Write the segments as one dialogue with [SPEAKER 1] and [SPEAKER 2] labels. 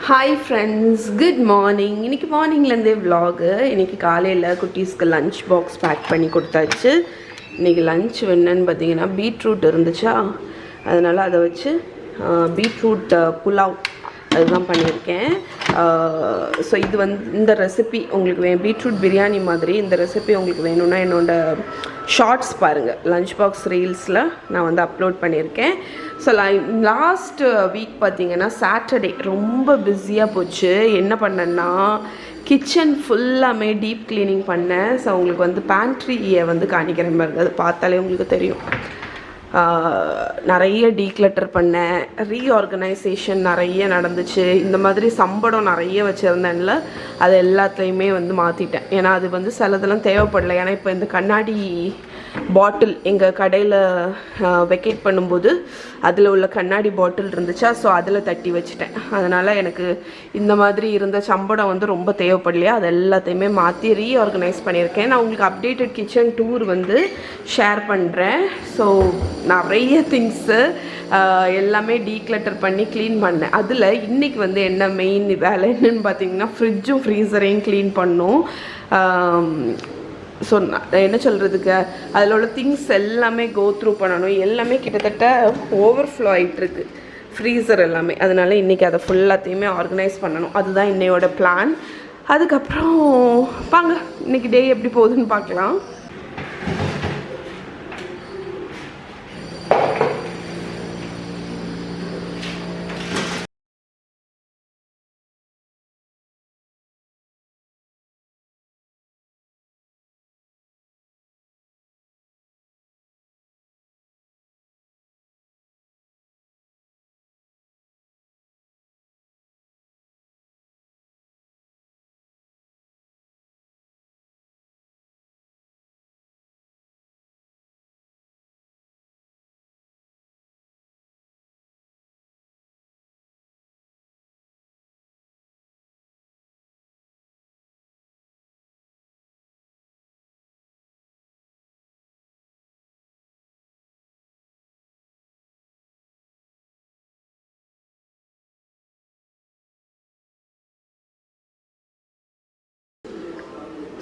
[SPEAKER 1] Hi friends, good morning. இன்னைக்கு மார்னிங்லேருந்தே vlog. இன்னைக்கு காலையில் குட்டீஸ்க்கு லஞ்ச் பாக்ஸ் பேக் பண்ணி கொடுத்தாச்சு. இன்னைக்கு லஞ்ச் என்னன்னு பார்த்தீங்கன்னா பீட்ரூட் இருந்துச்சா, அதனால் அதை வச்சு பீட்ரூட் புலாவ் அதுதான் பண்ணியிருக்கேன். ஸோ இது இந்த ரெசிபி உங்களுக்கு பீட்ரூட் பிரியாணி மாதிரி இந்த ரெசிபி உங்களுக்கு வேணும்னா என்னோடய ஷார்ட்ஸ் பாருங்கள், லஞ்ச் பாக்ஸ் ரீல்ஸில் நான் அப்லோட் பண்ணியிருக்கேன். ஸோ லாஸ்ட் வீக் பார்த்திங்கன்னா சாட்டர்டே ரொம்ப பிஸியாக போச்சு. என்ன பண்ணேன்னா கிச்சன் ஃபுல்லாமே டீப் க்ளீனிங் பண்ணேன். ஸோ உங்களுக்கு பேண்ட்ரியை காணிக்கிறேன் பாருங்க, அது பார்த்தாலே உங்களுக்கு தெரியும். நிறைய டீக்ளட்டர் பண்ணேன், ரீஆர்கனைசேஷன் நிறைய நடந்துச்சு. இந்த மாதிரி சம்பளம் நிறைய வச்சுருந்தேன்ல, அது எல்லாத்தையுமே மாற்றிட்டேன். ஏன்னா அது சிலதெல்லாம் தேவைப்படலை. ஏன்னா இப்போ இந்த கண்ணாடி பாட்டில் எங்கள் கடையில் வெக்கேட் பண்ணும்போது அதில் உள்ள கண்ணாடி பாட்டில் இருந்துச்சா, ஸோ அதில் தட்டி வச்சுட்டேன். அதனால் எனக்கு இந்த மாதிரி இருந்த சம்பளம் ரொம்ப தேவைப்படலையா, அது எல்லாத்தையுமே மாற்றி ரீஆர்கனைஸ் பண்ணியிருக்கேன். நான் உங்களுக்கு அப்டேட்டட் கிச்சன் டூர் ஷேர் பண்ணுறேன். ஸோ நிறைய திங்ஸு எல்லாமே டீக்ளட்டர் பண்ணி க்ளீன் பண்ணேன். அதில் இன்றைக்கி என்ன மெயின் வேலை என்னன்னு பார்த்தீங்கன்னா ஃப்ரிட்ஜும் ஃப்ரீசரையும் க்ளீன் பண்ணோம். ஸோ என்ன சொல்கிறதுக்கு, அதில் உள்ள திங்ஸ் எல்லாமே கோ த்ரூ பண்ணணும். எல்லாமே கிட்டத்தட்ட ஓவர்ஃப்ளோ ஆகிட்டுருக்கு ஃப்ரீசர் எல்லாமே. அதனால் இன்றைக்கி அதை ஃபுல்லாத்தையுமே ஆர்கனைஸ் பண்ணணும். அதுதான் இன்னையோட பிளான். அதுக்கப்புறம் வாங்க இன்றைக்கி டே எப்படி போகுதுன்னு பார்க்கலாம்.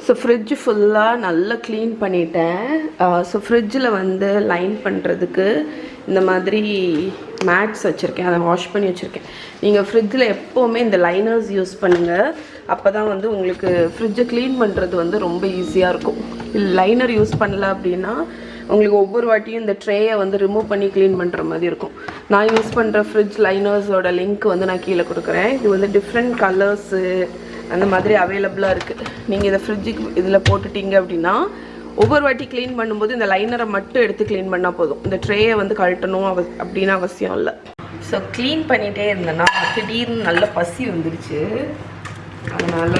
[SPEAKER 1] ஸோ ஃப்ரிட்ஜு ஃபுல்லாக நல்லா க்ளீன் பண்ணிட்டேன். ஸோ ஃப்ரிட்ஜில் லைன் பண்ணுறதுக்கு இந்த மாதிரி மேட்ஸ் வச்சுருக்கேன், அதை வாஷ் பண்ணி வச்சுருக்கேன். நீங்கள் ஃப்ரிட்ஜில் எப்போவுமே இந்த லைனர்ஸ் யூஸ் பண்ணுங்கள். அப்போ தான் உங்களுக்கு ஃப்ரிட்ஜை க்ளீன் பண்ணுறது ரொம்ப ஈஸியாக இருக்கும். லைனர் யூஸ் பண்ணல அப்படின்னா உங்களுக்கு ஒவ்வொரு வாட்டியும் இந்த ட்ரேயை ரிமூவ் பண்ணி க்ளீன் பண்ணுற மாதிரி இருக்கும். நான் யூஸ் பண்ணுற ஃப்ரிட்ஜ் லைனர்ஸோட லிங்க் நான் கீழே கொடுக்குறேன். இது டிஃப்ரெண்ட் கலர்ஸு அந்த மாதிரி அவைலபிளாக இருக்குது. நீங்கள் இதை ஃப்ரிட்ஜுக்கு இதில் போட்டுட்டீங்க அப்படின்னா ஒவ்வொரு வாட்டி க்ளீன் பண்ணும்போது இந்த லைனரை மட்டும் எடுத்து க்ளீன் பண்ணால் போதும். இந்த ட்ரேயை கழட்டணும் அப்படின்னு அவசியம் இல்லை. ஸோ க்ளீன் பண்ணிகிட்டே இருந்தேன்னா திடீர்னு நல்ல பசி வந்துடுச்சு. அதனால்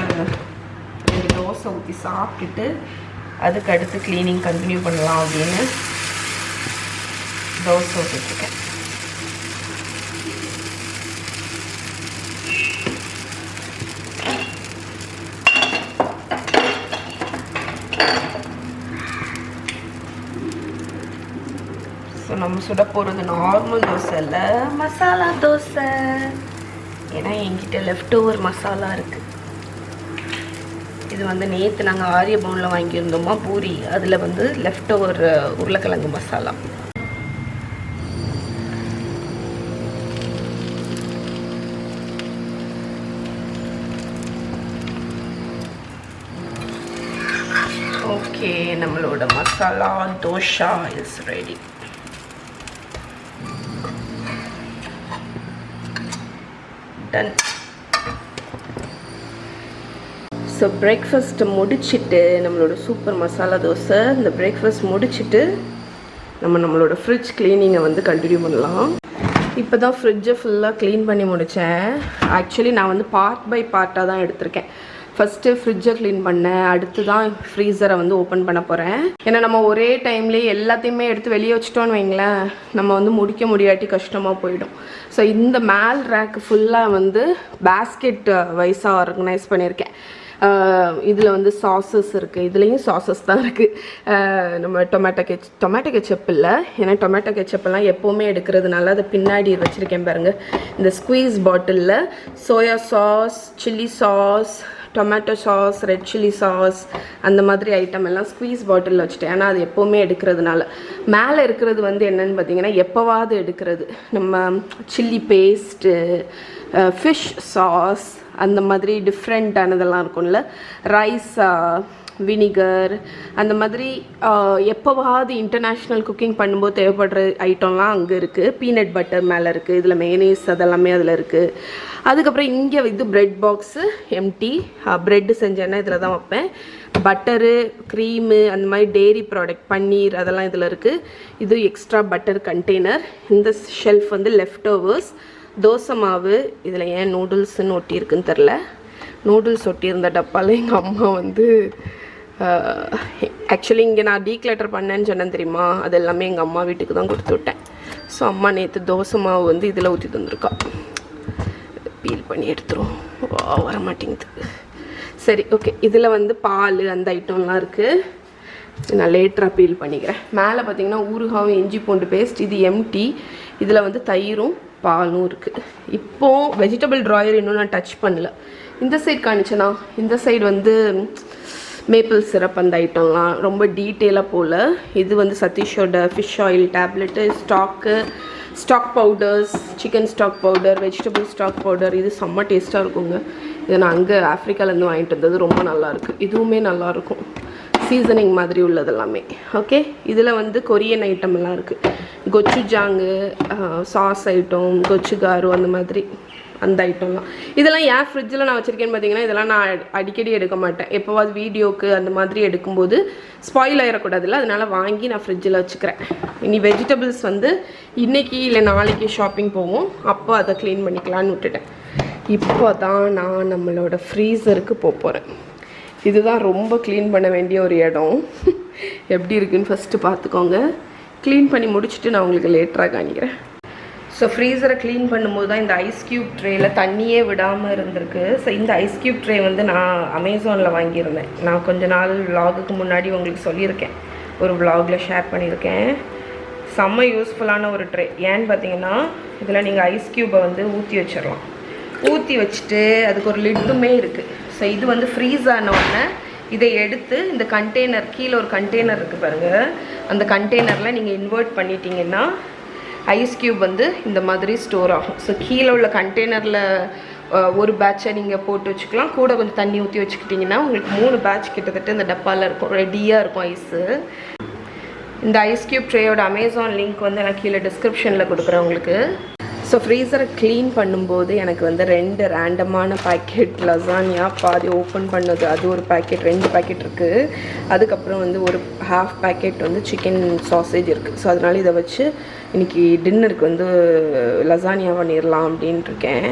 [SPEAKER 1] 2 தோசை ஊற்றி சாப்பிட்டுட்டு அதுக்கு அடுத்து க்ளீனிங் கண்டினியூ பண்ணலாம் அப்படின்னு தோசை ஊற்றிட்டுருக்கேன். ஸோ நம்ம சுட போகிறது நார்மல் தோசை இல்லை, மசாலா தோசை. ஏன்னா என்கிட்ட லெஃப்ட் ஓவர் மசாலா இருக்குது. இது நேற்று நாங்கள் ஆரிய பவுனில் வாங்கியிருந்தோமா பூரி, அதில் லெஃப்ட் ஓவர் உருளைக்கிழங்கு மசாலா. ஓகே, நம்மளோட masala dosa is ready. Done. So breakfast முடிச்சுட்டு நம்மளோட சூப்பர் மசாலா தோசை, இந்த பிரேக்ஃபாஸ்ட் முடிச்சுட்டு நம்மளோட ஃப்ரிட்ஜ் க்ளீனிங்கை கண்டினியூ பண்ணலாம். இப்போ தான் ஃப்ரிட்ஜை ஃபுல்லாக க்ளீன் பண்ணி முடித்தேன். ஆக்சுவலி நான் பார்ட் பை பார்ட்டாக தான் எடுத்திருக்கேன். ஃபஸ்ட்டு ஃப்ரிட்ஜை க்ளீன் பண்ணேன், அடுத்து தான் ஃப்ரீசரை ஓப்பன் பண்ண போகிறேன். ஏன்னா நம்ம ஒரே டைம்லேயே எல்லாத்தையுமே எடுத்து வெளியே வச்சிட்டோன்னு வைங்களேன், நம்ம முடிக்க முடியாட்டி கஷ்டமாக போயிடும். ஸோ இந்த மேல் ரேக்கு ஃபுல்லாக பேஸ்கெட் வைஸாக ஆர்கனைஸ் பண்ணியிருக்கேன். இதில் வந்து சாஸஸ் இருக்குது, இதுலேயும் சாஸஸ் தான் இருக்குது. நம்ம டொமேட்டோ கெச்சப் இல்லை, ஏன்னா டொமேட்டோ கெச்சப்பெல்லாம் எப்போவுமே எடுக்கிறதுனால அதை பின்னாடி வச்சுருக்கேன் பாருங்கள். இந்த ஸ்குவீஸ் பாட்டிலில் soya sauce, chilli sauce, tomato sauce, red chilli sauce அந்த மாதிரி ஐட்டம் எல்லாம் ஸ்குவீஸ் பாட்டிலில் வச்சுட்டேன். ஆனால் அது எப்போவுமே எடுக்கிறதுனால. மேலே இருக்கிறது வந்து என்னென்னு பார்த்தீங்கன்னா எப்போவாது எடுக்கிறது. நம்ம சில்லி பேஸ்ட்டு, ஃபிஷ் சாஸ் அந்த மாதிரி டிஃப்ரெண்ட்டானதெல்லாம் இருக்கும்ல, ரைஸ் வினிகர் அந்த மாதிரி எப்போவாது இன்டர்நேஷ்னல் குக்கிங் பண்ணும்போது தேவைப்படுற ஐட்டம்லாம் அங்கே இருக்குது. பீனட் பட்டர் மேலே இருக்குது, இதில் மேனேஸ் அதெல்லாமே அதில் இருக்குது. அதுக்கப்புறம் இங்கே இது ப்ரெட் பாக்ஸு எம்டி. ப்ரெட்டு செஞ்சேன்னா இதில் தான் வைப்பேன். பட்டரு, க்ரீமு அந்த மாதிரி டெய்ரி ப்ராடக்ட், பன்னீர் அதெல்லாம் இதில் இருக்குது. இது எக்ஸ்ட்ரா பட்டர் கண்டெய்னர். இந்த ஷெல்ஃப் வந்து லெஃப்ட் ஓவர்ஸ். தோசை மாவு, இதில் ஏன் நூடுல்ஸ்ன்னு ஒட்டியிருக்குன்னு தெரில. நூடுல்ஸ் ஒட்டியிருந்த டப்பாவில் எங்கள் அம்மா வந்து ஆக்சுவலி இங்கே நான் டீக்ளட்டர் பண்ணேன்னு சொன்னேன் தெரியுமா, அது எல்லாமே எங்கள் அம்மா வீட்டுக்கு தான் கொடுத்து விட்டேன். ஸோ அம்மா நேற்று தோசை மாவு வந்து இதில் ஊற்றி தந்துருக்கா. பீல் பண்ணி எடுத்துரும், வர மாட்டேங்குது. சரி, ஓகே. இதில் வந்து பால் அந்த ஐட்டம்லாம் இருக்குது. நான் லேட்டராக பீல் பண்ணிக்கிறேன். மேலே பார்த்தீங்கன்னா ஊறுகாவும் இஞ்சி பூண்டு பேஸ்ட், இது எம்டி. இதில் வந்து தயிரும் பாலும் இருக்குது. இப்போது வெஜிடபிள் ட்ராயர் இன்னும் நான் டச் பண்ணல. இந்த சைடு காணிச்சேனா, இந்த சைடு வந்து மேப்பிள் சிரப் அந்த ஐட்டம்லாம் ரொம்ப டீட்டெயிலாக போல். இது வந்து சதீஷோட fish oil tablet, stock powders, chicken stock powder, vegetable stock powder. இது செம்ம டேஸ்ட்டாக இருக்குங்க. இதை நான் அங்கே ஆஃப்ரிக்காலேருந்து வாங்கிட்டு வந்தது, ரொம்ப நல்லாயிருக்கு. இதுவுமே நல்லாயிருக்கும், சீசனிங் மாதிரி உள்ளது எல்லாமே. ஓகே. இதில் வந்து கொரியன் ஐட்டம் எல்லாம் இருக்குது. கொச்சுஜாங்கு, சாஸ் ஐட்டம், கொச்சுகாரு அந்த மாதிரி அந்த ஐட்டம்லாம். இதெல்லாம் ஏன் ஃப்ரிட்ஜில் நான் வச்சுருக்கேன்னு பார்த்தீங்கன்னா, இதெல்லாம் நான் அடிக்கடி எடுக்க மாட்டேன். எப்போவாது வீடியோக்கு அந்த மாதிரி எடுக்கும்போது ஸ்பாயில் ஆகிடக்கூடாதுல்ல, அதனால் வாங்கி நான் ஃப்ரிட்ஜில் வச்சுக்கிறேன். இனி வெஜிடபிள்ஸ் வந்து இன்றைக்கி இல்லை நாளைக்கு ஷாப்பிங் போவோம், அப்போ அதை க்ளீன் பண்ணிக்கலான்னு விட்டுட்டேன். இப்போ தான் நான் நம்மளோட ஃப்ரீசருக்கு போகிறேன். இதுதான் ரொம்ப க்ளீன் பண்ண வேண்டிய ஒரு இடம். எப்படி இருக்குன்னு ஃபஸ்ட்டு பார்த்துக்கோங்க. க்ளீன் பண்ணி முடிச்சுட்டு நான் உங்களுக்கு லேட்டராக காணிக்கிறேன். ஸோ ஃப்ரீசரை க்ளீன் பண்ணும்போது தான் இந்த ஐஸ் க்யூப் ட்ரேயில் தண்ணியே விடாமல் இருந்திருக்கு. ஸோ இந்த ஐஸ் க்யூப் ட்ரே வந்து நான் அமேசானில் வாங்கியிருந்தேன். நான் கொஞ்ச நாள் விலாகுக்கு முன்னாடி உங்களுக்கு சொல்லியிருக்கேன், ஒரு விலாகில் ஷேர் பண்ணியிருக்கேன். செம்ம யூஸ்ஃபுல்லான ஒரு ட்ரே. ஏன்னு பார்த்தீங்கன்னா இதில் நீங்கள் ஐஸ் க்யூப்பை வந்து ஊற்றி வச்சிடலாம். ஊற்றி வச்சுட்டு அதுக்கு ஒரு லிட்டுமே இருக்குது. ஸோ இது வந்து ஃப்ரீஸ் ஆனவுடனே இதை எடுத்து இந்த கண்டெய்னர், கீழே ஒரு கண்டெய்னர் இருக்குது பாருங்கள், அந்த கண்டெய்னரில் நீங்கள் இன்வெர்ட் பண்ணிட்டீங்கன்னா ஐஸ் க்யூப் வந்து இந்த மாதிரி ஸ்டோர் ஆகும். ஸோ கீழே உள்ள கண்டெய்னரில் ஒரு பேட்சை நீங்கள் போட்டு வச்சுக்கலாம். கூட கொஞ்சம் தண்ணி ஊற்றி வச்சுக்கிட்டிங்கன்னா உங்களுக்கு 3 பேட்ச் கிட்டத்தட்ட இந்த டப்பாவில் இருக்கும், ரெடியாக இருக்கும் ஐஸு. இந்த ஐஸ் க்யூப் ட்ரேயோட அமேசான் லிங்க் வந்து நான் கீழே டிஸ்கிரிப்ஷனில் கொடுக்குறேன் உங்களுக்கு. ஸோ ஃப்ரீசரை க்ளீன் பண்ணும்போது எனக்கு வந்து 2 ரேண்டமான பேக்கெட் லசானியா பாதி ஓப்பன் பண்ணது, அது ஒரு பேக்கெட், 2 பேக்கெட் இருக்குது. அதுக்கப்புறம் வந்து ஒரு ஹாஃப் பேக்கெட் வந்து சிக்கன் சாசேஜ் இருக்குது. ஸோ அதனால் இதை வச்சு இன்றைக்கி டின்னருக்கு வந்து லசானியா பண்ணிடலாம் அப்படின்ட்டு இருக்கேன்.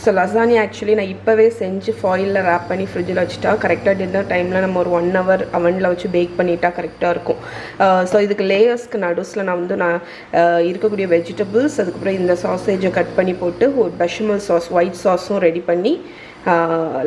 [SPEAKER 1] ஸோ லசானியா ஆக்சுவலி நான் இப்போவே செஞ்சு ஃபாயிலில் ரேப் பண்ணி ஃப்ரிட்ஜில் வச்சுட்டா கரெக்டாக டின்னர் டைமில் நம்ம ஒரு 1 hour அவனில் வச்சு பேக் பண்ணிட்டா கரெக்டாக இருக்கும். ஸோ இதுக்கு லேயர்ஸ்க்கு நடுஸில் நான் வந்து இருக்கக்கூடிய வெஜிடபிள்ஸ், அதுக்கப்புறம் இந்த சாசேஜை கட் பண்ணி போட்டு ஒரு பெஷமல் சாஸ், ஒயிட் சாஸும் ரெடி பண்ணி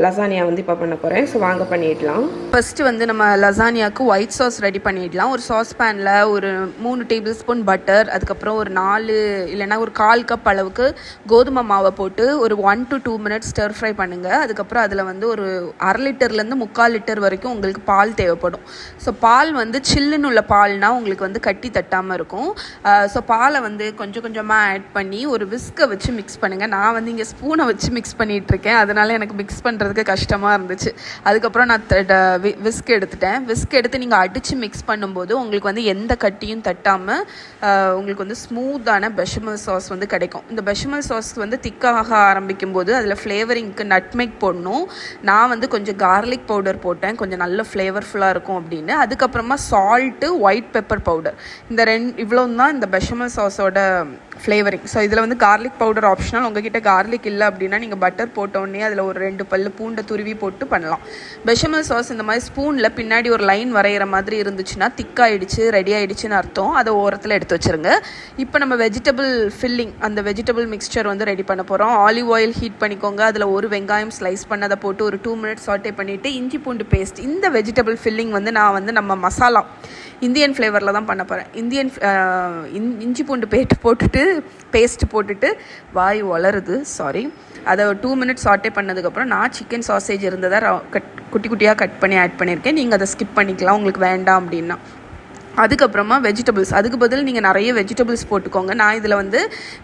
[SPEAKER 1] லசானியா வந்து இப்போ பண்ண போகிறேன். ஸோ வாங்க பண்ணிடலாம். ஃபஸ்ட்டு வந்து நம்ம லசானியாவுக்கு ஒயிட் சாஸ் ரெடி பண்ணிடலாம். ஒரு சாஸ் பேனில் ஒரு 3 டேபிள் ஸ்பூன் பட்டர், அதுக்கப்புறம் ஒரு 4 இல்லைனா ஒரு 1/4 கப் அளவுக்கு கோதுமை மாவை போட்டு ஒரு 1 to 2 minutes ஸ்டர் ஃப்ரை பண்ணுங்கள். அதுக்கப்புறம் அதில் வந்து ஒரு 1/2 லிட்டர்லேருந்து 3/4 லிட்டர் வரைக்கும் உங்களுக்கு பால் தேவைப்படும். ஸோ பால் வந்து சில்லுன்னு உள்ள பால்னால் உங்களுக்கு வந்து கட்டி தட்டாமல் இருக்கும். ஸோ பாலை வந்து கொஞ்சம் கொஞ்சமாக ஆட் பண்ணி ஒரு விஸ்கை வச்சு மிக்ஸ் பண்ணுங்கள். நான் வந்து இங்கே ஸ்பூனை வச்சு மிக்ஸ் பண்ணிகிட்ருக்கேன், அதனால் எனக்கு மிக்ஸ் பண்ணுறதுக்கு கஷ்டமாக இருந்துச்சு. அதுக்கப்புறம் நான் விஸ்க் எடுத்துட்டேன். விஸ்க் எடுத்து நீங்கள் அடித்து மிக்ஸ் பண்ணும்போது உங்களுக்கு வந்து எந்த கட்டியும் தட்டாமல் உங்களுக்கு வந்து ஸ்மூத்தான பெஷமல் சாஸ் வந்து கிடைக்கும். இந்த பெஷமல் சாஸ் வந்து திக்காக ஆரம்பிக்கும் போது அதில் ஃப்ளேவரிங்க்கு நட்மெக் போடணும். நான் வந்து கொஞ்சம் கார்லிக் பவுடர் போட்டேன், கொஞ்சம் நல்ல ஃப்ளேவர்ஃபுல்லாக இருக்கும் அப்படின்னு. அதுக்கப்புறமா சால்ட்டு, ஒயிட் பெப்பர் பவுடர், இந்த இவ்வளோ தான் இந்த பெஷமல் சாஸோட ஃப்ளேவரிங். ஸோ இதில் வந்து கார்லிக் பவுடர் ஆப்ஷனல். உங்ககிட்ட கார்லிக் இல்லை அப்படின்னா நீங்கள் பட்டர் போட்டோடனே அதில் ஒரு 2 பல்லு பூண்டை துருவி போட்டு பண்ணலாம். பெஷமல் சாஸ் இந்த மாதிரி ஸ்பூனில் பின்னாடி ஒரு லைன் வரைகிற மாதிரி இருந்துச்சுன்னா திக்காயிடுச்சு, ரெடி ஆகிடுச்சின்னு அர்த்தம். அதை ஓரத்தில் எடுத்து வச்சுருங்க. இப்போ நம்ம வெஜிடபிள் ஃபில்லிங், அந்த வெஜிடபிள் மிக்ஸ்சர் வந்து ரெடி பண்ண போகிறோம். ஆலிவ் ஆயில் ஹீட் பண்ணிக்கோங்க. அதில் ஒரு வெங்காயம் ஸ்லைஸ் பண்ணதை போட்டு ஒரு 2 மினிட்ஸ் சாட்டே பண்ணிவிட்டு இஞ்சி பூண்டு பேஸ்ட். இந்த வெஜிடபிள் ஃபில்லிங் வந்து நான் வந்து நம்ம மசாலா இந்தியன் ஃப்ளேவரில் தான் பண்ண போகிறேன். இஞ்சி பூண்டு பேஸ்ட் போட்டுட்டு வாய் வளருது, சாரி. அதை 2 மினிட்ஸ் சாட்டே பண்ணதுக்கப்புறம் நான் சிக்கன் சாசேஜ் இருந்ததை குட்டி குட்டியாக கட் பண்ணி ஆட் பண்ணியிருக்கேன். நீங்கள் அதை ஸ்கிப் பண்ணிக்கலாம் உங்களுக்கு வேண்டாம் அப்படின்னா. அதுக்கப்புறமா வெஜிடபிள்ஸ், அதுக்கு பதில் நீங்கள் நிறைய வெஜிடபிள்ஸ் போட்டுக்கோங்க. நான் இதில் வந்து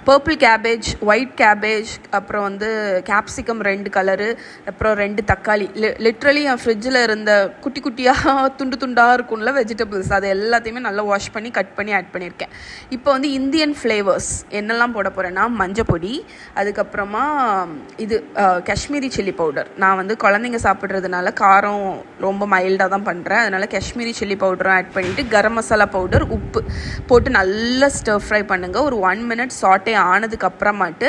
[SPEAKER 1] பர்பிள் கேபேஜ், ஒயிட் கேபேஜ், அப்புறம் வந்து கேப்சிகம் 2 கலரு, அப்புறம் 2 தக்காளி, லிட்ரலி என் ஃப்ரிட்ஜில் இருந்த குட்டி குட்டியாக துண்டு துண்டாக இருக்கும்ல வெஜிடபிள்ஸ், அதை எல்லாத்தையுமே நல்லா வாஷ் பண்ணி கட் பண்ணி ஆட் பண்ணியிருக்கேன். இப்போ வந்து இந்தியன் ஃப்ளேவர்ஸ் என்னெல்லாம் போட போகிறேன்னா மஞ்சள் பொடி, அதுக்கப்புறமா இது காஷ்மீரி சில்லி பவுடர். நான் வந்து குழந்தைங்க சாப்பிட்றதுனால காரம் ரொம்ப மைல்டாக தான் பண்ணுறேன். அதனால் காஷ்மீரி சில்லி பவுடரும் ஆட் பண்ணிவிட்டு கரம் மசாலா பவுடர், உப்பு போட்டு நல்லா ஸ்டர் ஃப்ரை பண்ணுங்கள். ஒரு 1 மினிட் சாட்டே ஆனதுக்கு அப்புறமாட்டு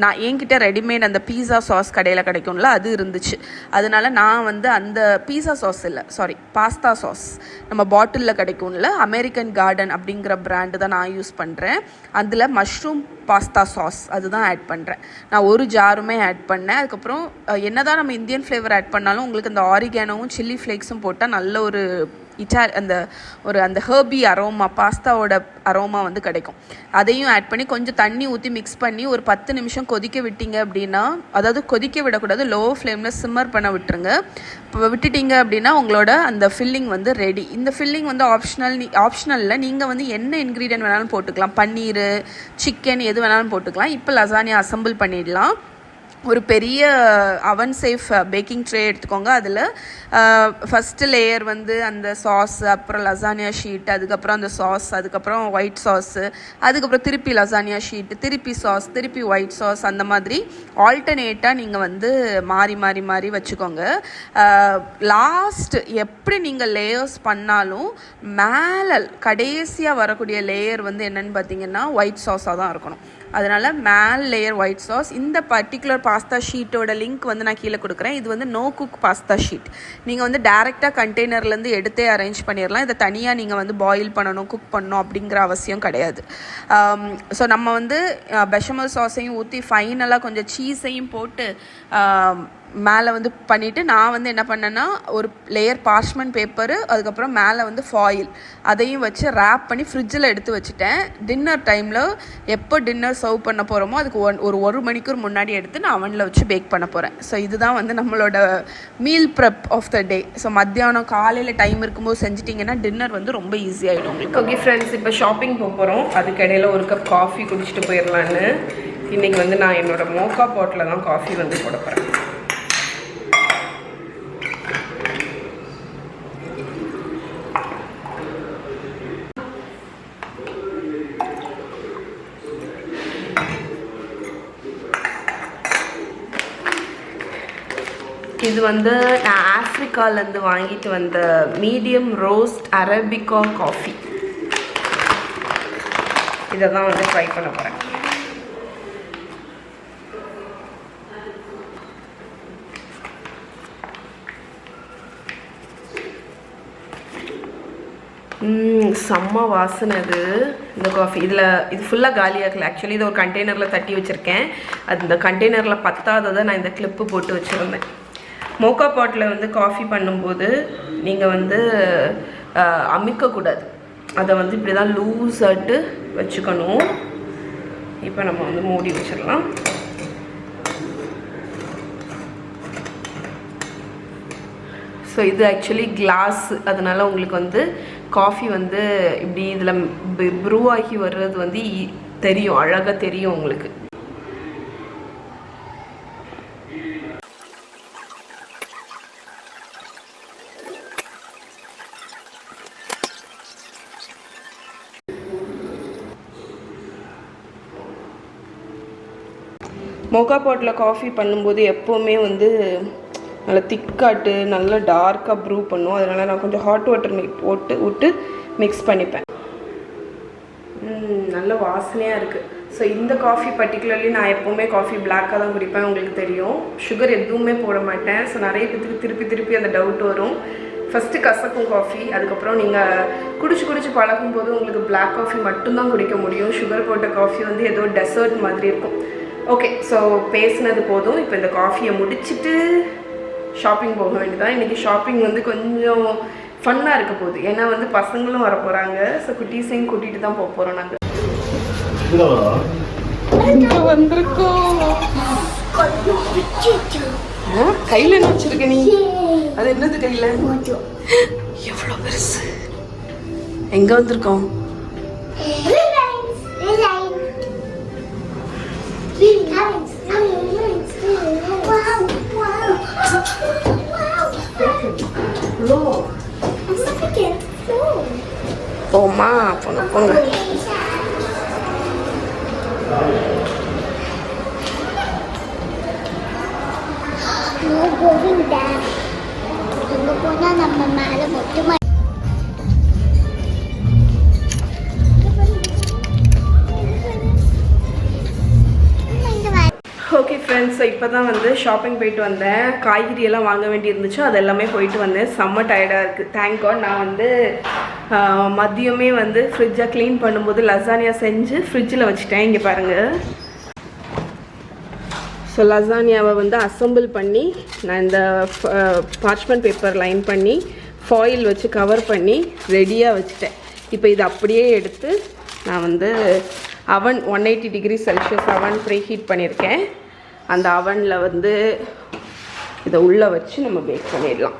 [SPEAKER 1] நான் என்கிட்ட ரெடிமேட் அந்த பீஸா சாஸ் கடையில் கிடைக்கும்ல அது இருந்துச்சு. அதனால நான் வந்து அந்த பீஸா சாஸ் இல்லை, சாரி, பாஸ்தா சாஸ் நம்ம பாட்டிலில் கிடைக்கும்ல, அமெரிக்கன் கார்டன் அப்படிங்கிற பிராண்டு தான் நான் யூஸ் பண்ணுறேன். அதில் மஷ்ரூம் பாஸ்தா சாஸ் அதுதான் ஆட் பண்ணுறேன். நான் ஒரு ஜாருமே ஆட் பண்ணேன். அதுக்கப்புறம் என்ன தான் நம்ம இந்தியன் ஃப்ளேவர் ஆட் பண்ணாலும் உங்களுக்கு அந்த ஆரிகானோவும் சில்லி ஃப்ளேக்ஸும் போட்டால் நல்ல ஒரு அந்த ஹர்பி அரோமா, பாஸ்தாவோட அரோமா வந்து கிடைக்கும். அதையும் ஆட் பண்ணி கொஞ்சம் தண்ணி ஊற்றி மிக்ஸ் பண்ணி ஒரு 10 நிமிஷம் கொதிக்க விட்டீங்க அப்படின்னா, அதாவது கொதிக்க விடக்கூடாது, லோ ஃப்ளேமில் சிம்மர் பண்ண விட்டுருங்க. இப்போ விட்டுட்டீங்க அப்படின்னா உங்களோட அந்த ஃபில்லிங் வந்து ரெடி. இந்த ஃபில்லிங் வந்து ஆப்ஷனலில் நீங்கள் வந்து என்ன இன்க்ரீடியன்ட் வேணாலும் போட்டுக்கலாம். பன்னீர், சிக்கன் எது வேணாலும் போட்டுக்கலாம். இப்போ லசானியா அசம்பிள் பண்ணிடலாம். ஒரு பெரிய அவன் சேஃப் பேக்கிங் ட்ரே எடுத்துக்கோங்க. அதில் ஃபஸ்ட்டு லேயர் வந்து அந்த சாஸ், அப்புறம் லசானியா ஷீட், அதுக்கப்புறம் அந்த சாஸ், அதுக்கப்புறம் ஒயிட் சாஸு, அதுக்கப்புறம் திருப்பி லசானியா ஷீட்டு, திருப்பி சாஸ், திருப்பி ஒயிட் சாஸ், அந்த மாதிரி ஆல்டர்னேட்டாக நீங்கள் வந்து மாறி மாறி மாறி வச்சுக்கோங்க. லாஸ்ட் எப்படி நீங்கள் லேயர்ஸ் பண்ணாலும் மேலே கடைசியாக வரக்கூடிய லேயர் வந்து என்னென்னு பார்த்தீங்கன்னா ஒயிட் சாஸாக தான் இருக்கணும். அதனால் மேல் லேயர் ஒயிட் சாஸ். இந்த பர்டிகுலர் பாஸ்தா ஷீட்டோட லிங்க் வந்து நான் கீழே கொடுக்குறேன். இது வந்து நோ குக் பாஸ்தா ஷீட். நீங்கள் வந்து டேரெக்டாக கண்டெய்னர்லேருந்து எடுத்தே அரேஞ்ச் பண்ணிடலாம். இதை தனியாக நீங்கள் வந்து பாயில் பண்ணணும், குக் பண்ணணும் அப்படிங்கிற அவசியம் கிடையாது. ஸோ நம்ம வந்து பெஷமல் சாஸையும் ஊற்றி ஃபைனலாக கொஞ்சம் சீஸையும் போட்டு மேலே வந்து பண்ணிவிட்டு நான் வந்து என்ன பண்ணேன்னா ஒரு லேயர் பார்ச்மெண்ட் பேப்பரு, அதுக்கப்புறம் மேலே வந்து ஃபாயில் அதையும் வச்சு ரேப் பண்ணி ஃப்ரிட்ஜில் எடுத்து வச்சுட்டேன். டின்னர் டைமில் எப்போ டின்னர் சர்வ் பண்ண போகிறோமோ அதுக்கு ஒரு மணிக்கூர் முன்னாடி எடுத்து நான் அவனில் வச்சு பேக் பண்ண போகிறேன். ஸோ இதுதான் வந்து நம்மளோட meal prep of the day. So மத்தியானம் காலையில் டைம் இருக்கும்போது செஞ்சிட்டிங்கன்னா டின்னர் வந்து ரொம்ப ஈஸியாகிடும் உங்களுக்கு. ஓகே ஃப்ரெண்ட்ஸ், இப்போ ஷாப்பிங் போக போகிறோம். அதுக்கு இடையில ஒரு கப் காஃபி குடிச்சிட்டு போயிடலான்னு இன்றைக்கி வந்து நான் என்னோடய மோக்கா பாட்டில் தான் காஃபி வந்து போட போகிறேன். இது வந்து நான் ஆஃப்ரிக்காலேருந்து வாங்கிட்டு வந்த மீடியம் ரோஸ்ட் அரபிகா காஃபி. இதை தான் வந்து ட்ரை பண்ண போகிறேன். செம்ம வாசனை இது, இந்த காஃபி. இது ஃபுல்லாக காலியாகல. ஆக்சுவலி இதை ஒரு கண்டெய்னரில் தட்டி வச்சுருக்கேன். அது இந்த கண்டெய்னரில் பத்தாததை நான் இந்த கிளிப்பு போட்டு வச்சுருந்தேன். மோக்கா பாட்டில் வந்து காஃபி பண்ணும்போது நீங்கள் வந்து அமிக்கக்கூடாது. அதை வந்து இப்படி தான் லூஸாட்டு வச்சுக்கணும். இப்போ நம்ம வந்து மூடி வச்சிடலாம். ஸோ இது ஆக்சுவலி கிளாஸ், அதனால் உங்களுக்கு வந்து காஃபி வந்து இப்படி இதில் ப்ரூ ஆகி வர்றது வந்து தெரியும், அழகாக தெரியும் உங்களுக்கு. மோக்கா பாட்டில் காஃபி பண்ணும்போது எப்போவுமே வந்து நல்லா திக்காட்டு நல்லா டார்க்காக ப்ரூ பண்ணும். அதனால் நான் கொஞ்சம் ஹாட் வாட்டர் விட்டு மிக்ஸ் பண்ணிப்பேன். நல்ல வாசனையாக இருக்குது. ஸோ இந்த காஃபி பர்டிகுலர்லி நான் எப்போவுமே காஃபி பிளாக்காக தான் குடிப்பேன், உங்களுக்கு தெரியும். சுகர் எதுவுமே போட மாட்டேன். ஸோ நிறைய பேருக்கு திருப்பி அந்த டவுட் வரும். ஃபஸ்ட்டு கசக்கும் காஃபி, அதுக்கப்புறம் நீங்கள் குடிச்சு பழகும்போது உங்களுக்கு பிளாக் காஃபி மட்டும்தான் குடிக்க முடியும். சுகர் போட்ட காஃபி வந்து ஏதோ டெசர்ட் மாதிரி இருக்கும். ஓகே, ஸோ பேசினது போதும். இப்போ இந்த காஃபியை முடிச்சுட்டு ஷாப்பிங் போக வேண்டியதான். இன்றைக்கி ஷாப்பிங் வந்து கொஞ்சம் ஃபன்னாக இருக்க போகுது. ஏன்னா வந்து பசங்களும் வர போகிறாங்க. ஸோ குட்டீஸையும் கூட்டிகிட்டு தான் போக போகிறோம் நாங்கள். வந்திருக்கோம். கையில் என்ன வச்சிருக்க நீ? அது என்னது கையில்? எவ்வளோ பெருசு. எங்கே வந்திருக்கோம்? போமா போங்க போங்க. நம்ம மேல மொத்தமா ஓகே ஃப்ரெண்ட்ஸ், ஸோ இப்போ தான் வந்து ஷாப்பிங் போயிட்டு வந்தேன். காய்கறி எல்லாம் வாங்க வேண்டி இருந்துச்சு, அது எல்லாமே போயிட்டு வந்தேன். செம்ம டயர்டாக இருக்குது. தேங்க் காட் நான் வந்து மதியமே வந்து ஃப்ரிட்ஜை க்ளீன் பண்ணும்போது லசானியா செஞ்சு ஃப்ரிட்ஜில் வச்சுட்டேன். இங்கே பாருங்கள். ஸோ லசானியாவை வந்து அசம்பிள் பண்ணி நான் இந்த பார்ச்மெண்ட் பேப்பர் லைன் பண்ணி ஃபாயில் வச்சு கவர் பண்ணி ரெடியாக வச்சுட்டேன். இப்போ இது அப்படியே எடுத்து நான் வந்து அவன் 180 டிகிரி செல்சியஸ் அவன் ப்ரீ ஹீட் பண்ணியிருக்கேன். அந்த அவனில் வந்து இதை உள்ளே வச்சு நம்ம பேக் பண்ணிடலாம்.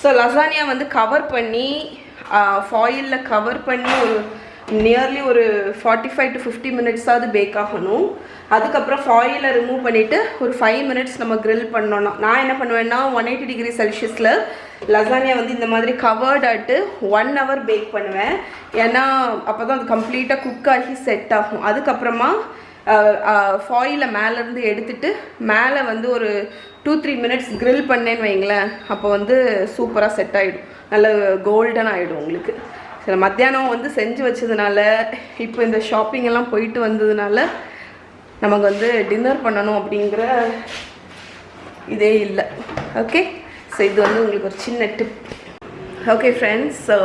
[SPEAKER 1] ஸோ லசானியா வந்து கவர் பண்ணி ஃபாயிலில் கவர் பண்ணி ஒரு நியர்லி ஒரு 45 to 50 மினிட்ஸாவது பேக் ஆகணும். அதுக்கப்புறம் ஃபாயிலை ரிமூவ் பண்ணிவிட்டு ஒரு 5 மினிட்ஸ் நம்ம க்ரில் பண்ணோன்னா, நான் என்ன பண்ணுவேன்னா 180 டிகிரி செல்சியஸில் லசானியா வந்து இந்த மாதிரி கவர்டாட்டு 1 hour பேக் பண்ணுவேன். ஏன்னா அப்போ தான் அது கம்ப்ளீட்டாக குக் ஆகி செட் ஆகும். அதுக்கப்புறமா ஃபாயிலை மேலேருந்து எடுத்துகிட்டு மேலே வந்து ஒரு 2-3 மினிட்ஸ் க்ரில் பண்ணேன்னு வைங்களேன், அப்போ வந்து சூப்பராக செட் ஆகிடும், நல்ல கோல்டன் ஆகிடும் உங்களுக்கு. சில மத்தியானம் வந்து செஞ்சு வச்சதுனால இப்போ இந்த ஷாப்பிங் எல்லாம் போயிட்டு வந்ததுனால நமக்கு வந்து டின்னர் பண்ணணும் அப்படிங்கிற இதே இல்லை. ஓகே, ஸோ இது வந்து உங்களுக்கு ஒரு சின்ன டிப். ஓகே ஃப்ரெண்ட்ஸ், ஸோ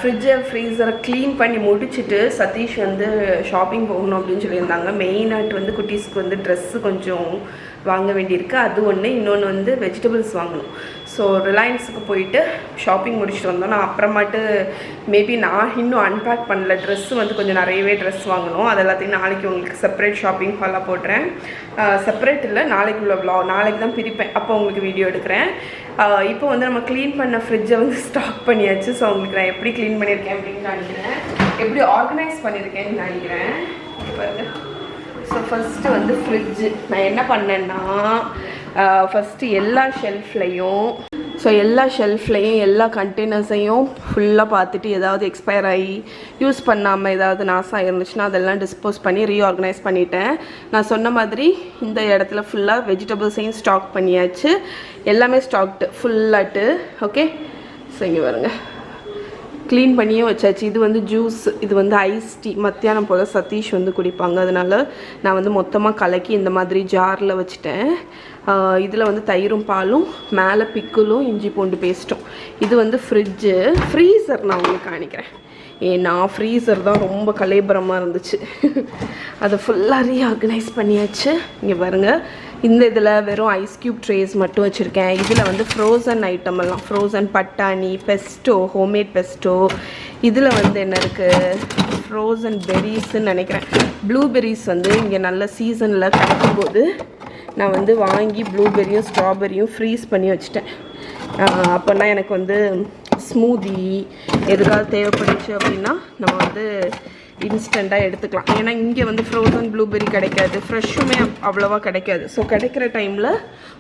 [SPEAKER 1] ஃப்ரிட்ஜை ஃப்ரீசரை க்ளீன் பண்ணி முடிச்சுட்டு சதீஷ் வந்து ஷாப்பிங் போகணும் அப்படின்னு சொல்லியிருந்தாங்க. மெயினாட்டு வந்து குட்டீஸ்க்கு வந்து ட்ரெஸ்ஸு கொஞ்சம் வாங்க வேண்டியிருக்கு, அது ஒன்று. இன்னொன்று வந்து வெஜிடபிள்ஸ் வாங்கணும். ஸோ ரிலையன்ஸுக்கு போயிட்டு ஷாப்பிங் முடிச்சுட்டு வந்தோம். நான் அப்புறமாட்டு மேபி நான் இன்னும் அன்பேக் பண்ணல. ட்ரெஸ்ஸு வந்து கொஞ்சம் நிறையவே ட்ரெஸ் வாங்கணும். அது எல்லாத்தையும் நாளைக்கு உங்களுக்கு செப்பரேட் ஷாப்பிங் ஹாலாக போடுறேன். செப்பரேட் இல்லை, நாளைக்கு உள்ள வ்ளாக் நாளைக்கு தான் பிரிப்பேன், அப்போ உங்களுக்கு வீடியோ எடுக்கிறேன். இப்போ வந்து நம்ம க்ளீன் பண்ண ஃப்ரிட்ஜை வந்து ஸ்டாக் பண்ணியாச்சு. ஸோ உங்களுக்கு நான் எப்படி க்ளீன் பண்ணியிருக்கேன் அப்படின்னு நினைக்கிறேன், எப்படி ஆர்கனைஸ் பண்ணியிருக்கேன்னு நினைக்கிறேன். பாருங்கள். ஸோ ஃபஸ்ட்டு வந்து ஃப்ரிட்ஜு நான் என்ன பண்ணேன்னா ஃபஸ்ட்டு எல்லா ஷெல்ஃப்லையும் எல்லா கண்டெய்னர்ஸையும் ஃபுல்லாக பார்த்துட்டு ஏதாவது எக்ஸ்பயர் ஆகி யூஸ் பண்ணாமல் ஏதாவது நாசம் இருந்துச்சுன்னா அதெல்லாம் டிஸ்போஸ் பண்ணி ரீஆர்கனைஸ் பண்ணிட்டேன். நான் சொன்ன மாதிரி இந்த இடத்துல ஃபுல்லாக வெஜிடபிள்ஸையும் ஸ்டாக் பண்ணியாச்சு. எல்லாமே ஸ்டாக்டு ஃபுல்லாட்டு. ஓகே, ஸோ இங்கே வருங்க, க்ளீன் பண்ணியும் வச்சாச்சு. இது வந்து ஜூஸ், இது வந்து ஐஸ் டீ மத்தியானம் போல் சதீஷ் வந்து குடிப்பாங்க, அதனால் நான் வந்து மொத்தமாக கலக்கி இந்த மாதிரி ஜாரில் வச்சுட்டேன். இதில் வந்து தயிரும் பாலும், மேலே பிக்குலும் இஞ்சி பூண்டு பேஸ்ட்டும். இது வந்து ஃப்ரீசர் நான் உங்களுக்கு காணிக்கிறேன். ஏன்னா ஃப்ரீசர் தான் ரொம்ப கலேபரமாக இருந்துச்சு. அதை ஃபுல்லாக ரீஆர்கனைஸ் பண்ணியாச்சு. இங்கே பாருங்கள், இந்த இதில் வெறும் ஐஸ் க்யூப் ட்ரேஸ் மட்டும் வச்சுருக்கேன். இதில் வந்து ஃப்ரோசன் ஐட்டம் எல்லாம், ஃப்ரோசன் பட்டாணி, பெஸ்டோ, ஹோம்மேட் பெஸ்டோ. இதில் வந்து என்ன இருக்குது, ஃப்ரோசன் பெரிஸ்ன்னு நினைக்கிறேன். ப்ளூபெரிஸ் வந்து இங்கே நல்ல சீசனில் கிடைக்கும்போது நான் வந்து வாங்கி ப்ளூபெரியும் ஸ்ட்ராபெரியும் ஃப்ரீஸ் பண்ணி வச்சுட்டேன். அப்போனா எனக்கு வந்து ஸ்மூதி எதுக்காவது தேவைப்பட்டுச்சு அப்படின்னா நம்ம வந்து இன்ஸ்டண்ட்டாக எடுத்துக்கலாம். ஏன்னா இங்கே வந்து ஃப்ரோசன் ப்ளூபெரி கிடைக்காது, ஃப்ரெஷ்ஷுமே அவ்வளோவா கிடைக்காது. ஸோ கிடைக்கிற டைமில்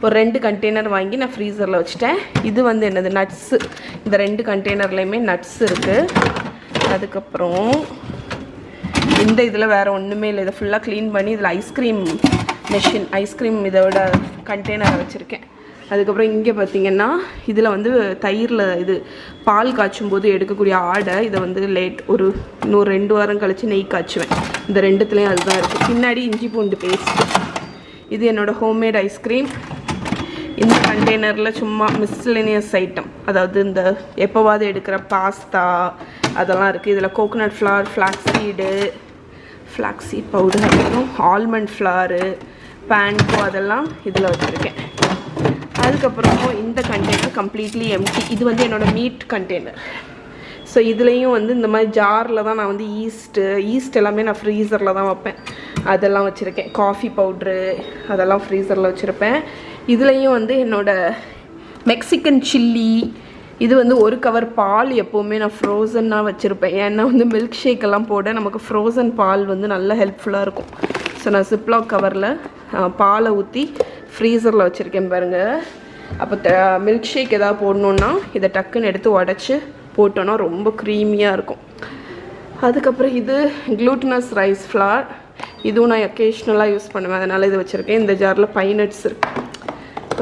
[SPEAKER 1] ஒரு 2 கண்டெய்னர் வாங்கி நான் ஃப்ரீசரில் வச்சுட்டேன். இது வந்து என்னது, நட்ஸு. இந்த 2 கண்டெய்னர்லேயுமே நட்ஸ் இருக்குது. அதுக்கப்புறம் இந்த இதில் வேறு ஒன்றுமே இல்லை. இதை ஃபுல்லாக க்ளீன் பண்ணி இதில் ஐஸ்கிரீம் மெஷின், ஐஸ்கிரீம் இதோட கண்டெய்னரை வச்சுருக்கேன். அதுக்கப்புறம் இங்கே பார்த்தீங்கன்னா இதில் வந்து தயிரில் இது பால் காய்ச்சும் போது எடுக்கக்கூடிய ஆடை இதை வந்து இன்னும் 2 வாரம் கழித்து நெய் காய்ச்சுவேன். இந்த ரெண்டுத்துலேயும் அதுதான் இருக்குது. பின்னாடி இஞ்சி பூண்டு பேஸ்ட்டு. இது என்னோடய ஹோம்மேட் ஐஸ்கிரீம். இந்த கண்டெய்னரில் சும்மா மிஸ்லினியஸ் ஐட்டம், அதாவது இந்த எப்போவாது எடுக்கிற பாஸ்தா அதெல்லாம் இருக்குது. இதில் கோகோனட் ஃப்ளார், ஃப்ளாக்ஸீட் பவுடர், அப்புறம் ஆல்மண்ட் ஃப்ளாரு, பேன்கோ அதெல்லாம் இதில் வச்சுருக்கேன். அதுக்கப்புறம் இந்த கண்டெய்னர் கம்ப்ளீட்லி எம்டி. இது வந்து என்னோடய மீட் கண்டெய்னர். ஸோ இதுலேயும் வந்து இந்த மாதிரி ஜாரில் தான் நான் வந்து ஈஸ்ட் எல்லாமே நான் ஃப்ரீசரில் தான் வைப்பேன். அதெல்லாம் வச்சுருக்கேன். காஃபி பவுட்ரு அதெல்லாம் ஃப்ரீசரில் வச்சுருப்பேன். இதுலேயும் வந்து என்னோடய மெக்சிகன் சில்லி, இது வந்து 1 கவர் பால் எப்போவுமே நான் ஃப்ரோசன்னாக வச்சுருப்பேன். ஏன்னா வந்து மில்க் ஷேக்கெல்லாம் போட நமக்கு ஃப்ரோசன் பால் வந்து நல்லா ஹெல்ப்ஃபுல்லாக இருக்கும். ஸோ நான் சிப்லாக் கவரில் பாலை ஊற்றி ஃப்ரீசரில் வச்சுருக்கேன் பாருங்கள். அப்போ மில்க் ஷேக் எதாவது போடணுன்னா இதை டக்குன்னு எடுத்து உடச்சி போட்டோன்னா ரொம்ப க்ரீமியாக இருக்கும். அதுக்கப்புறம் இது க்ளூட்டனஸ் ரைஸ் ஃப்ளார். இதுவும் நான் ஒகேஷ்னலாக யூஸ் பண்ணுவேன், அதனால் இது வச்சுருக்கேன். இந்த ஜாரில் பைனட்ஸ் இருக்குது.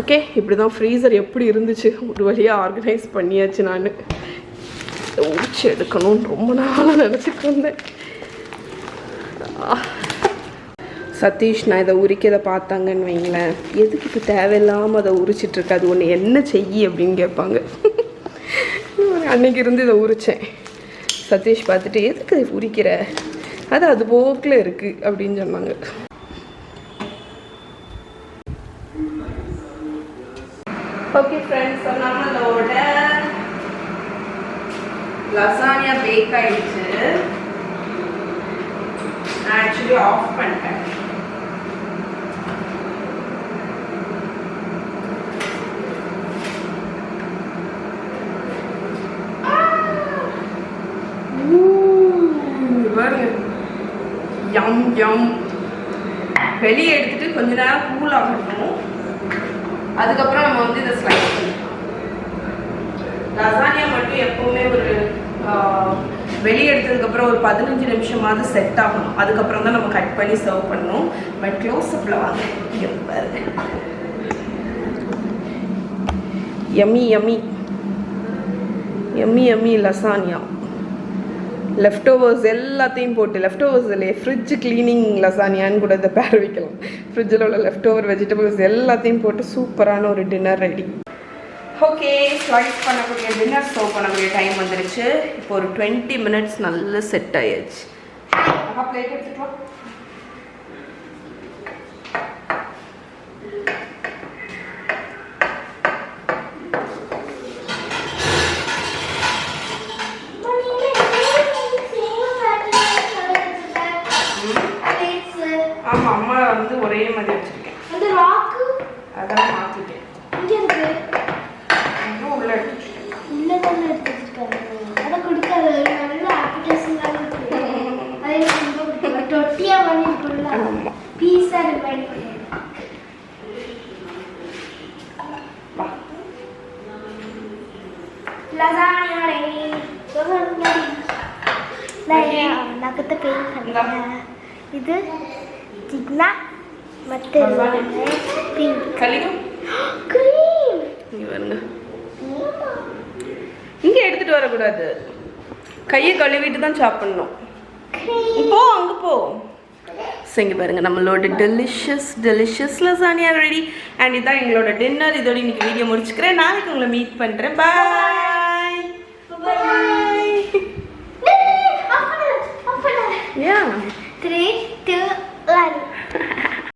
[SPEAKER 1] ஓகே, இப்படி தான் ஃப்ரீசர் எப்படி இருந்துச்சு ஒரு வழியாக ஆர்கனைஸ் பண்ணியாச்சு. நான் உரிச்சு எடுக்கணும்னு ரொம்ப நாளாக நினச்சிட்டு இருந்தேன். சதீஷ் நான் இதை உரிக்கதை பார்த்தாங்கன்னு வைங்களேன், எதுக்கு இப்போ தேவையில்லாமல் அதை உரிச்சிட்ருக்கு, அது ஒன்று என்ன செய்யி அப்படின்னு கேட்பாங்க. அன்றைக்கி இருந்து இதை உரித்தேன். சதீஷ் பார்த்துட்டு எதுக்கு உரிக்கிற, அது போக்கில் இருக்குது அப்படின்னு சொன்னாங்க. ஓகே ஃப்ரெண்ட்ஸ், நம்மளோட லசானியா பேக் ஆகிடுச்சு. நான் ஆக்சுவலி ஆஃப் பண்ணிட்டேன். யம் யம். வெளியே எடுத்துட்டு கொஞ்ச நேரம் கூல் ஆகணும். அதுக்கப்புறம் நம்ம வந்து இதை ஸ்லைஸ் பண்ணலாம். லசானியா மட்டும் எப்போவுமே ஒரு வெளியே எடுத்ததுக்கப்புறம் ஒரு 15 நிமிஷமாவது செட் ஆகணும். அதுக்கப்புறம் தான் நம்ம கட் பண்ணி சர்வ் பண்ணணும். பட் க்ளோஸ்அப்பில் வாங்க, இங்கே பாருங்க. Yummy yummy yummy yummy lasagne. Left overs எல்லாத்தையும் போட்டு, லெஃப்ட் ஓவர்ஸ் இல்லையே, ஃப்ரிட்ஜ் க்ளீனிங் லசானியான்னு கூட இதை பேர் வைக்கலாம். ஃப்ரிட்ஜில் உள்ள லெஃப்ட் ஓவர் வெஜிடபிள்ஸ் எல்லாத்தையும் போட்டு சூப்பரான ஒரு டின்னர் ரெடி. ஓகே, ஸ்லைஸ் பண்ணக்கூடிய டின்னர் சர்வ் பண்ணக்கூடிய டைம் வந்துருச்சு. இப்போ ஒரு 20 மினிட்ஸ் நல்ல செட் ஆயிடுச்சு. பிளேட் எடுத்துட்டு வா. ஆமாம், அம்மா வந்து ஒரே மாதிரி வச்சுருக்கேன். அதான் மாற்றிட்டேன். உள்ள
[SPEAKER 2] இது ಚಿನ್ನ ಮತ್ತೆ ಪಿಂಕ್
[SPEAKER 1] கலிகம்
[SPEAKER 2] ಕ್ರೀಮ್.
[SPEAKER 1] இங்கே எடுத்துட்டு வரக்கூடாது, கையை கழுவிட்டு தான் சாப்பிடணும். போ, அங்கே போ. இங்கே பாருங்க, நம்மளோட டெலிஷியஸ் லசானியா ரெடி. அண்ட் இதான் எங்களோட டின்னர். இதோட இன்னைக்கு வீடியோ முடிச்சுக்கிறேன். நாளைக்கு உங்களை மீட் பண்ணுறேன். பாய்.